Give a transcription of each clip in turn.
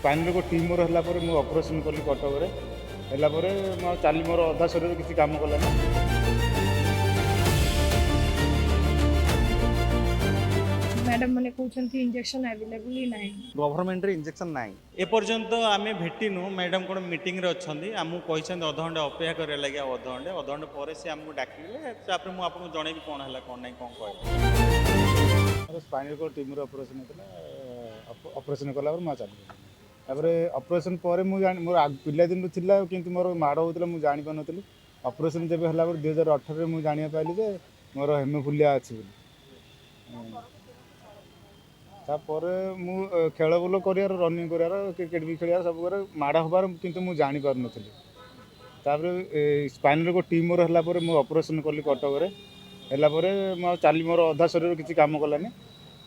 Spinal को tumour होला पर मु ऑपरेशन कली कटक रे होला पर मो चाली मोर अधा शरीर किसी काम कलानी। मैडम मैंने कहते इंजेक्शन अवेलेबल ही नहीं। गवर्नमेंट इंजेक्शन ना एपर्यंत आम भेटिनु मैडम कौन मीटिंग रे अच्छी आमको कहते अधघंटे अपेक्षा करा लगे अधघंटे अधघंटे पर से आमको डाकिले मुझे आपको जनइबी कौन है कौन ना कौन कह स्पाइनल को ट्यूमर ऑपरेशन होता ऑपरेशन कला मैं चली ऑपरेशन पर मोर पिला दिन था कि मोर माड़ होता मुझे जानी पार नी ऑपरेशन जब है 2018 मुझे जाना पाइली जे मोर हेमोफिलिया अच्छी तापर मु खेल बुल कर रनिंग कर क्रिकेट भी खेल सब कर माड़ हबार कि मुझे जानी पार नी स्पाइनल को ट्यूमर होला पर मु ऑपरेशन कली कटक रे होला पर मो चाली मोर अधा शरीर किसी काम कलानी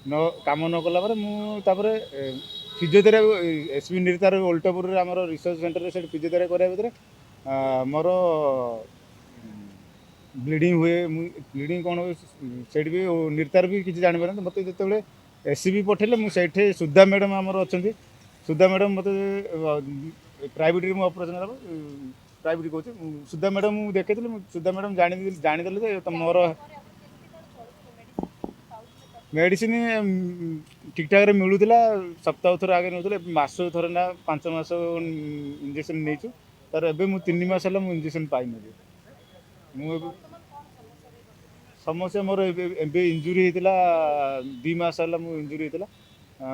न काम न कला मुझे फिजियोथेरापी एसबी निर्तार ओल्टापुर आम रिसर्च सेंटर से फिजियोथेरापी कराया भितर मोर ब्लीडिंग हुए ब्लीडिंग कौन हुए से भी निर्तार भी किसी जापार मत जो एसबी पठेले मुझे सुधा मैडम आमर अच्छा सुधा मैडम मत प्राइवेट ऑपरेशन प्राइवेट कहूँ सुधा मैडम मुझे देखी सुधा मैडम जानीदे मोर मेडिसिन ठीक ठाक मिलूला सप्ताह थर आगे नौला मस थर ना 5 मास इंजेक्शन नहीं तार एवं 3 मास है इंजेक्शन पाइन समस्या मोर इंजुरी होता 2 मास है इंजुरी होता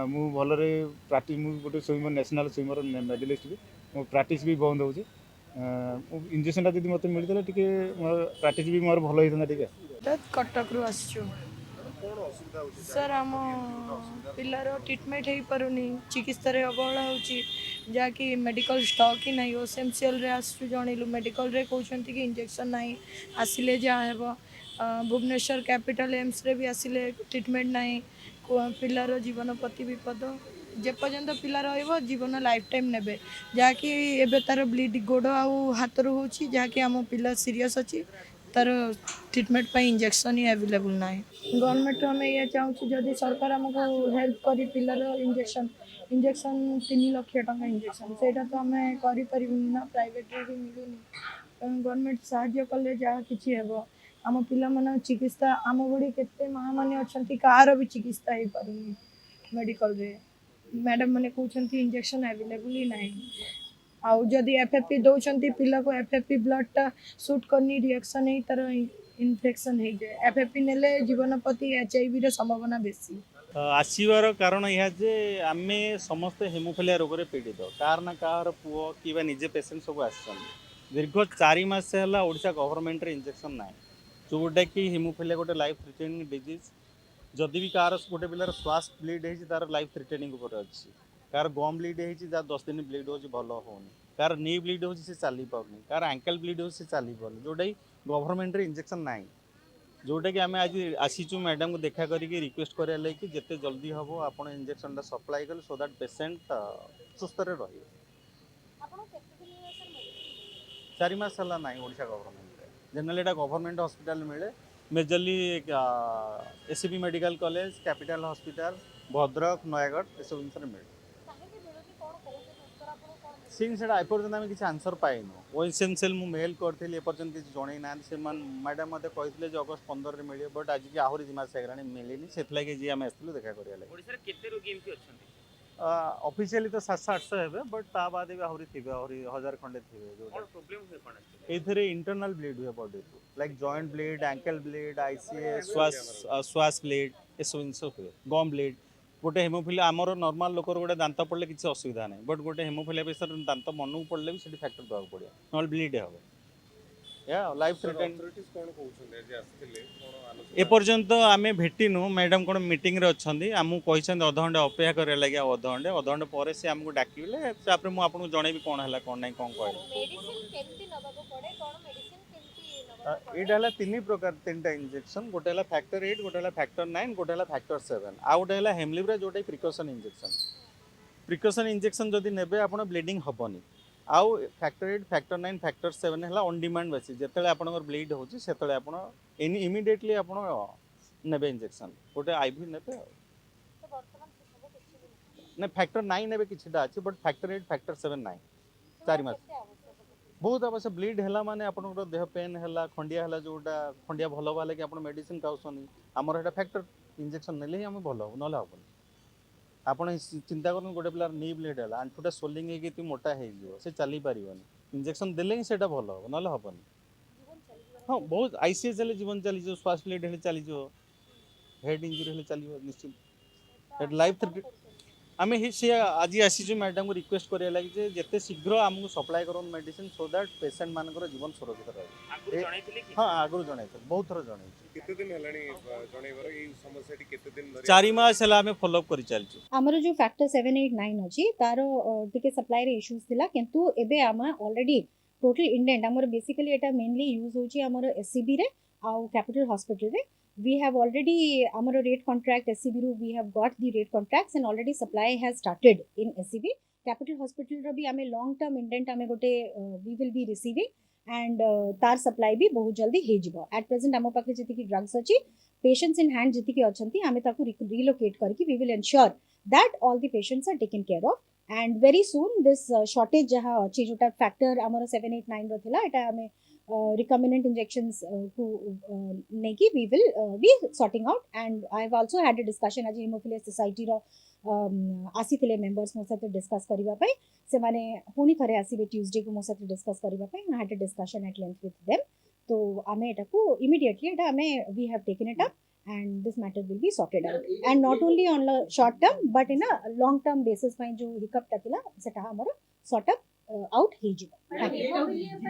मु भलरे प्राक्ट गोटे स्विमर नेशनल स्विमर मेडलिस्ट भी मो प्राक्ट भी बंद हो इंजेक्शन जी मत मिलता टे प्राक्ट भी मोर भल होता टे कटक रु आसचु सर आम पिलार ट्रिटमेंट हो पारुनी चिकित्सा अवहेला हो जहाँकि मेडिकल स्टॉक ही ना ओसेमसीएल रे आसचु जनइलु मेडिकल रे कहते कि इंजेक्शन ना आसिले जहाँ हे भुवनेश्वर कैपिटल एम्स रे भी आसिले ट्रिटमेंट ना पिलार जीवन प्रति विपद जेपर्यंत पिला जीवन लाइफ टाइम ने जहाँकि एबे तार ब्लीड गोड़ आउ हाथ रू हो जहाँकि आम पिला सीरीयस अच्छी तार ट्रिटमेंट पर इंजेक्शन ही अवेलेबल ना गवर्नमेंट आम ये चाहूँ जदि सरकार आमको हेल्प करी पिलार इंजेक्शन इंजेक्शन 3 लाख टका इंजेक्शन से तो आम कर ना प्राइवेट भी मिलूनी गवर्नमेंट साहाय्य कले जहाँ किसी हे आम पिला चिकित्सा आम भड़ी केते माँ मैंने अच्छा कार भी चिकित्सा हो पारुनी मेडिकल रे मैडम मैंने कहते इंजेक्शन अवेलेबल ही ना आउ जदि एफएफपी दौरान पिला को एफएफपी ब्लड टा सुट करनी रिएक्शन है तार इन्फेक्शन हो जाए एफएफपी नेले जीवन प्रति एचआईवी रे संभावना बेसी आसवर कारण यह जे आम समस्त हेमोफिलिया रोग में पीड़ित कार ना कार पुओ कि निजे पेसेंट सब आस दीर्घ 4 मास है ओडिशा गवर्नमेंट इंजेक्शन ना जोटा कि हेमोफिलिया गोटे लाइफ थ्रेटनिंग डिजीज जदि भी कार गोटे पिलार श्वास ब्लीड हो तार लाइफ थ्रेटनिंग उपर अच्छी कार गम ब्लीड हो 10 दिन ब्लीड हो भल होनी कार नी ब्लीड हो चली पानी कार आंकल ब्लीड हो चली पानी जोटा गवर्नमेंट इंजेक्शन ना जोटा कि आम आज आसीचु मैडम को देखा करके रिक्वेस्ट करा लगे कि जिते जल्दी हम आप इंजेक्शन सप्लाई कले सो दैट पेसेंट सुस्थ रही 4 मास है ना ओडिशा गवर्नमेंट जनरल यहाँ गवर्नमेंट हॉस्पिटल मिले majorly SCB medical college capital hospital Bhadrak Nayagarh ये सब जिन मिले सिंह से एपर्यंत आम किसी आंसर पाइनु ओएसएमसीएल मु मेल करी एपर्यंत किसी जन ना से मैडम मत कहते अगस्ट 15 में मिले बट आज की आहरी 2 मास है मिलनी से जी आम आसलु देखा ऑफिशियली तो 700-800 है बट ता बाद भी आहरी थे आहरी 1000 खंडे थे ये इंटरनल ब्लीड हुए बॉडी को like joint bleed ankle bleed ICA श्वास ब्लीड ये सब जिन हुए गम ब्लीड गोटे हेमोफिलिया आमर नॉर्मल लोकर गोटे दांत पड़े किसी असुविधा नहीं बट गोटे हेमोफिलिया पेशेंट दांत मन को पड़े भी से फैक्टर देवाक पड़े ना ब्लीड हे या लाइफ एपर्यंत आम भेटिनु मैडम कौन मीटिंग रे अच्छी आमको कहते अधघंटे अपेक्षा करा लगे अधघंटे अधघंटे पर से आमको डाकिले मुझे आपको जनइबी कौन है कौन ना कौन कह यहाँ 3 प्रकार 3टा इंजेक्शन गोटे है फैक्टर 8 गोटे है फैक्टर 9 गोटे है फैक्टर 7 आउ गोटे है हेमलिब्रा जोटा प्रिकसन इंजेक्शन जदि नेबे आप ब्लीडिंग हेनी आउ फैक्टर 8 फैक्टर 9 फैक्टर 7 है ऑन डिमांड बेसिस जिते आप ब्लीड हो इमिडिएटली आप नेबे इंजेक्शन गोटे आईवी नेबे ना फैक्टर 9 एबे किछटा अछि बट फैक्टर 8 फैक्टर 7 नाही 4 मास बहुत आवश्यक ब्लीड है माने आपनकर देह पेन है खंडिया है जोटा खंडिया भल बाले कि आप मेडिसिन खाऊनी आमर एटा फैक्टर इंजेक्शन नेले ही आम भल हम ना हेनी आप चिंता कर गोटे पिलार नी ब्लीड है आंठुटा सोलिंग होगी मोटा हो चली पार इंजेक्शन देले ही सेटा भल हम ना हेनी हाँ बहुत आईसीएस हेल्ले जीवन चली श्वास ब्लीड हेल्ले चली हेड इंजुरी हेल्ले चलो निश्चित लाइफ आम सी आज आसी मैडम को रिक्वेस्ट करा लगे जे जिते शीघ्र आमको सप्लाई कर मेडिसिन सो दैट पेसेंट मान जीवन सुरक्षित रहे हाँ आगु जन बहुत थर जन केते दिन हेलानी जणेबर एई समस्याटी केते दिन धरि 4 मास है आम फॉलोअप कर चलचु आमर जो फैक्टर 789 अछि तार टिके सप्लाई रे इश्यूज थिला किंतु एबे आम ऑलरेडी टोटल इंडेंट आमर बेसिकली एटा मेनली यूज होची आमर एससीबी रे आ कैपिटल हॉस्पिटल रे we have already our rate contract SCB ru we have got the rate contracts and already supply has started in SCB capital hospital ro bhi ame long term indent ame gote we will be receiving and tar supply bhi bahut jaldi he jibo at present amo pakhe jeti ki drugs achi patients in hand jeti ki achanti ame taku relocate karki we will ensure that all the patients are taken care of and very soon this shortage jaha achi jota factor amara 789 ro thila eta ame recombinant injections to neki we will be sorting out and I have also had a discussion as hemophilia society ro asithile members mo sath discuss kariba pai se mane honi thare asibe tuesday ko mo sath discuss kariba pai I had a discussion at length with them so ame eta ko immediately eta ame we have taken it up and this matter will be sorted out and not only on the short term but in a long term basis pai jo hiccup ta thila seta amara sort of out he jibo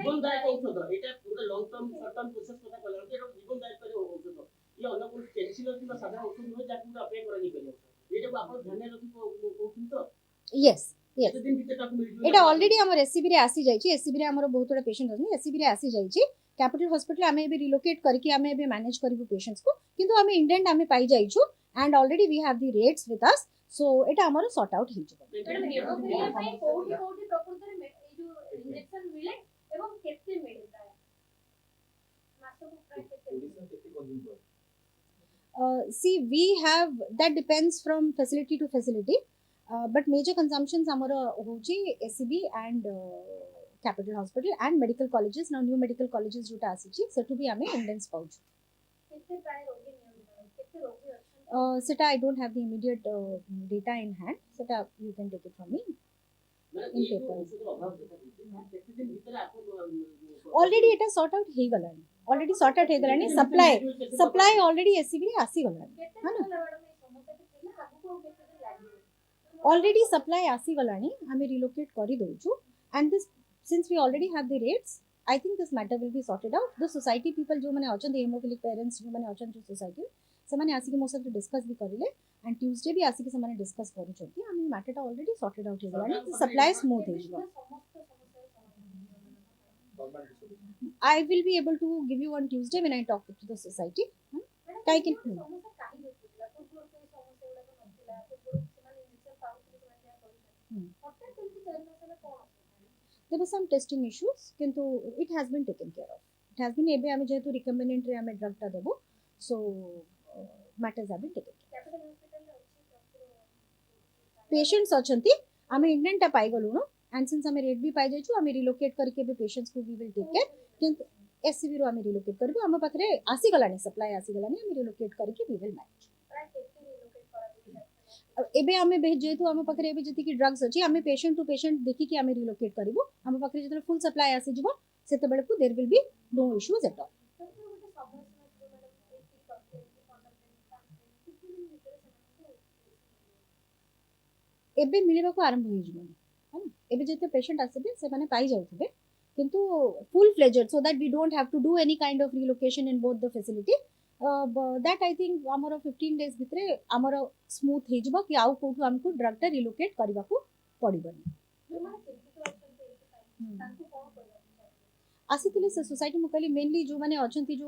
जीवनदायक औषध एटा पूरा long term short term process कथा कहला एटा जीवनदायक करे औषध ये अन्य कोन penicillin किबा साधारण औषध न जाकु अप्लाई करनी पड़े एटा आपण ध्यान रखि कोथिन तो yes yes दिन भीतर ताकु मिल एटा ऑलरेडी हमर एससीबी रे आसी जाइछि एससीबी रे हमर बहुत बड़ा पेशेंट अछि एससीबी रे आसी जाइछि कैपिटल हॉस्पिटल आमे भी रिलोकेट करके आमे भी मैनेज करबु पेशेंट्स को किंतु आमे इंडेंट आमे पाई जाइछु and already we have the rates with us so एटा हमर सॉर्ट आउट हि जबो मैडम हेमोफिलिया ପାଇଁ कोठी कोठी प्रकृति रे ए जो इंजेक्शन मिले एवं केते मिले प्राय मासको प्राय केते see we have that depends from facility to facility but major consumptions amara hoji SCB and capital hospital and medical colleges now new medical colleges jota asichi setu bi ame indents pauchu केते प्राय रोगी नियम केते रोगी अछि seta I don't have the immediate data in hand seta you can take it from me in paper केते दिन भीतर आपण already eta sort out he galani already sort out he galani supply already SCB रे आसी galani केते है ना madam ए समस्या के थिला आगु को केते दिन लागियो already supply आसी गलानी हमें relocate करी दोछु and this since we already have the rates I think this matter will be sorted out the society people जो माने अछन hemophilic parents जो माने अछन जो society से माने आसी के मो साथ डिस्कस भी करिले and tuesday भी आसी के से माने डिस्कस करू छथि हम मैटर टा already sorted out हे गलानी supply smooth हे जिवो I will be able to give you on Tuesday when I talk to the society I can समस्या काहे देखिला पूर्व कोई समस्या उडा को नथिला पूर्व ସେମାନେ इंजेक्शन पाउथि ସେମାନେ या करू हठात केमति 4 मास में कोन there were some testing issues किंतु it has been taken care of it has been एबे हमें जेतु recombinant रे हमें ड्रग टा देबो so matters have been taken care capital hospital रे अछि patients अछंती हमें इंडेंट टा पाई गलु न and since हमें रेट भी पाई जाइछु हमें relocate करके भी patients को we will take care किंतु SCB रो हमें relocate करबो हम पाखरे आसी गलानी supply आसी गलानी हमें relocate करके we will manage प्राय केते रिलोकेट करा दिला एबे हमें जेतु हम पाखरे एबे जति की ड्रग्स अछि हमें पेशेंट टू पेशेंट देखि कि हमें relocate करबो हम पाखरे जतले फुल सप्लाई आसी जिवो सेते बेले को there will be no issues at all तो गोटे समय समय जो मैडम एक करते हैं 15 दिन कितने दिन भीतर से एबे मिलिबा को आरंभ होई जिवो है एबे जते पेशेंट आसीबे से माने पाई जाउथबे किंतु full fledged so that we don't have to do any kind of relocation in both the facility that I think हमरो 15 days भितरे हमरो स्मूथ हे जिवो कि आउ कोठु हमको ड्रग टा रिलोकेट करबा को पड़िबनी जो माने केमति ऑप्शन पे तांको कोन करबा आसीथिले से सोसाइटी मु कहली मेनली जो माने अछंती जो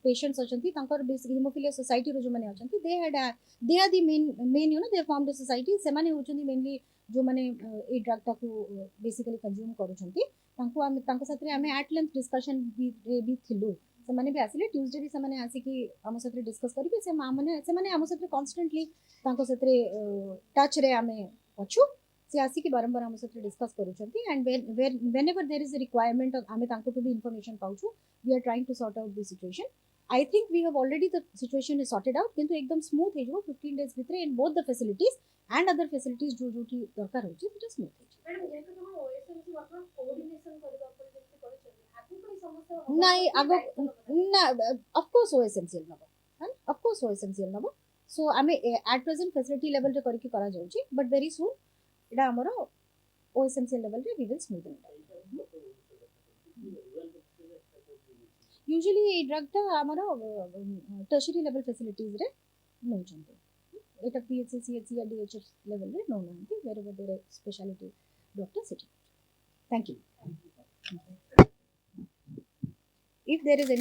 पेशेंट्स अछंती तांकर बेसिक हेमोफिलिया सोसाइटी रो जो माने अछंती they are the men you know they form the society से माने होचंती मेनली जो माने ए ड्रग टा को बेसिकली कंज्यूम करूछंती तांको हम तांको साथरे हमें एट लेंथ डिस्कशन भी थिलु ସେମାନେ ବି ଆସିଲେ ଟ୍ୟୁଜଡେ ବି ସେମାନେ ଆସିକି ଆମ ସହିତ ଡିସ୍କସ୍ କରିବେ ସେ ମା ମାନେ ସେମାନେ ଆମ ସହିତ କନଷ୍ଟାଣ୍ଟଲି ତାଙ୍କ ସହିତ ଟଚ୍ରେ ଆମେ ଅଛୁ ସେ ଆସିକି ବାରମ୍ବାର ଆମ ସହିତ ଡିସ୍କସ୍ କରୁଛନ୍ତି and whenever there is a requirement ଆମେ ତାଙ୍କଠୁ ବି ଇନଫର୍ମେସନ୍ ପାଉଛୁ we are trying to sort out the situation. I think we have already the situation is sorted out କିନ୍ତୁ एकदम smooth ହେଇଯିବ 15 days ଭିତରେ in both the facilities and other facilities ଯୋଉଠି ଦରକାର ହେଉଛି ସେଟା smooth ହେଇଯିବ। ମ୍ୟାଡାମ ଯେହେତୁ ତମ OSMC ଆପଣ କୋଅର୍ଡିନେସନ କରିବା ଉପରେ ଯେମିତି କରିଛନ୍ତି ଆଗକୁ ଏଇ ସମସ୍ୟା ନାଇଁ ଆଗ ନା of course OSMCL Naba of course OSMCL Naba so ଆମେ at present facility level ରେ କରିକି କରାଯାଉଛି but very soon ଏଟା ଆମର OSMCL level ରେ we will smoothen it out. Usually এই ড্রাগটা ଆମର ଟର୍ସରୀ ଲେଭେଲ ଫ୍ୟାସିଲିଟିଜରେ ନେଉଛନ୍ତି এটা PHC CHC या DHS লেভেল রে ନେଉନାହାନ୍ତି wherever there is specialty doctor ସେଠି thank you if there is any